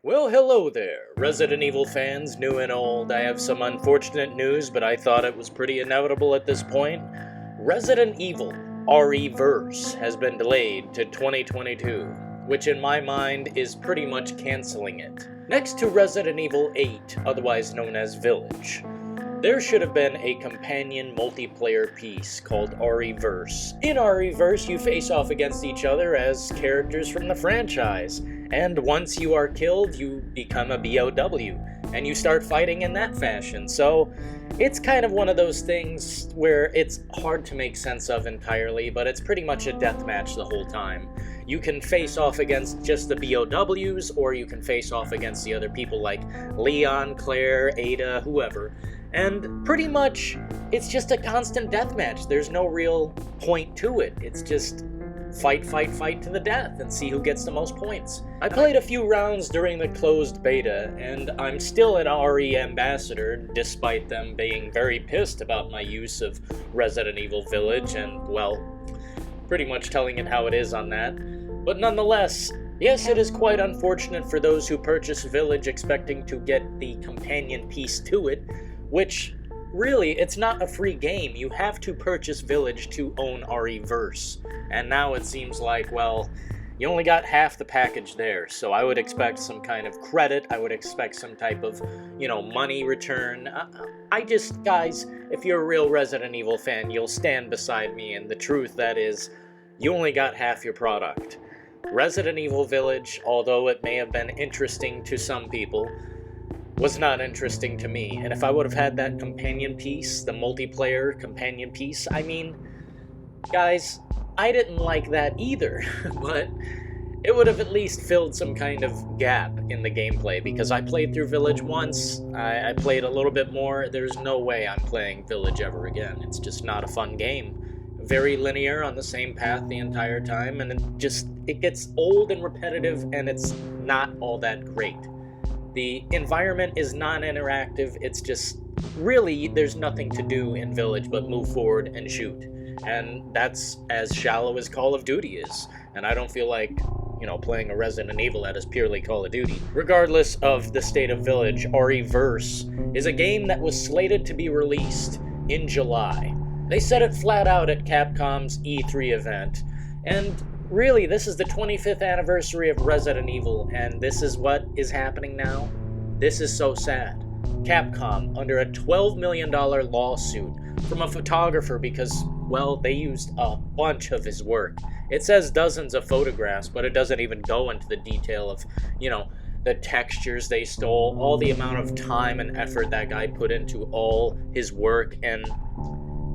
Well, hello there, Resident Evil fans, new and old. I have some unfortunate news, but I thought it was pretty inevitable at this point. Resident Evil RE-verse has been delayed to 2022, which in my mind is pretty much canceling it. Next to Resident Evil 8, otherwise known as Village, there should have been a companion multiplayer piece called RE-verse. In RE-verse, you face off against each other as characters from the franchise. And once you are killed, you become a BOW, and you start fighting in that fashion. So it's kind of one of those things where it's hard to make sense of entirely, but it's pretty much a deathmatch the whole time. You can face off against just the BOWs, or you can face off against the other people like Leon, Claire, Ada, whoever. And pretty much, it's just a constant deathmatch. There's no real point to it. It's just fight to the death and see who gets the most points. I played a few rounds during the closed beta, and I'm still an RE ambassador, despite them being very pissed about my use of Resident Evil Village and, well, pretty much telling it how it is on that. But nonetheless, yes, it is quite unfortunate for those who purchase Village expecting to get the companion piece to it, which really, it's not a free game. You have to purchase Village to own RE-verse. And now it seems like, well, you only got half the package there, so I would expect some kind of credit. I would expect some type of, money return. Guys, if you're a real Resident Evil fan, you'll stand beside me, and the truth, that is, you only got half your product. Resident Evil Village, although it may have been interesting to some people, was not interesting to me. And if I would have had that companion piece, the multiplayer companion piece, guys, I didn't like that either, but it would have at least filled some kind of gap in the gameplay, because I played through Village once, I played a little bit more. There's no way I'm playing Village ever again. It's just not a fun game. Very linear on the same path the entire time, and it gets old and repetitive, and it's not all that great. The environment is non-interactive. It's just, really, there's nothing to do in Village but move forward and shoot. And that's as shallow as Call of Duty is. And I don't feel like, playing a Resident Evil that is purely Call of Duty. Regardless of the state of Village, RE-verse is a game that was slated to be released in July. They said it flat out at Capcom's E3 event. And really, this is the 25th anniversary of Resident Evil, and this is what is happening now? This is so sad. Capcom, under a $12 million lawsuit from a photographer because, well, they used a bunch of his work. It says dozens of photographs, but it doesn't even go into the detail of, the textures they stole, all the amount of time and effort that guy put into all his work, and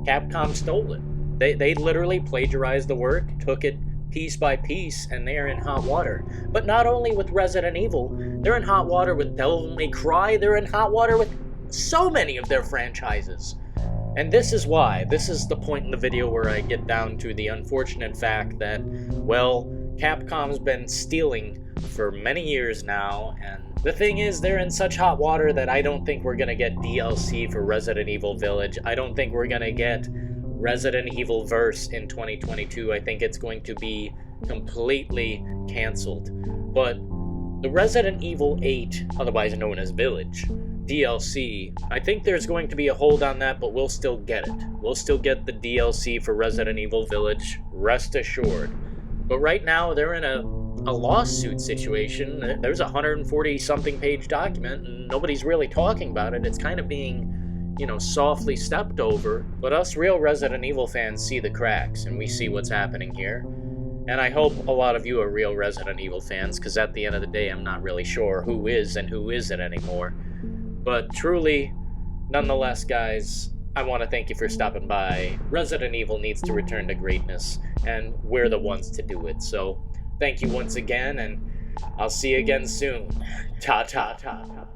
Capcom stole it. They literally plagiarized the work, took it piece by piece, and they're in hot water. But not only with Resident Evil, they're in hot water with Devil May Cry, they're in hot water with so many of their franchises. And this is why. This is the point in the video where I get down to the unfortunate fact that, well, Capcom's been stealing for many years now, and the thing is, they're in such hot water that I don't think we're gonna get DLC for Resident Evil Village. I don't think we're gonna get Resident Evil verse in 2022. I think it's going to be completely canceled. But the Resident Evil 8, otherwise known as Village, DLC, I think there's going to be a hold on that, but we'll still get it. We'll still get the DLC for Resident Evil Village, rest assured. But right now, they're in a lawsuit situation. There's a 140-something page document, and nobody's really talking about it. It's kind of being softly stepped over, but us real Resident Evil fans see the cracks, and we see what's happening here. And I hope a lot of you are real Resident Evil fans, because at the end of the day, I'm not really sure who is and who isn't anymore. But truly, nonetheless, guys, I want to thank you for stopping by. Resident Evil needs to return to greatness, and we're the ones to do it. So, thank you once again, and I'll see you again soon. Ta-ta-ta-ta.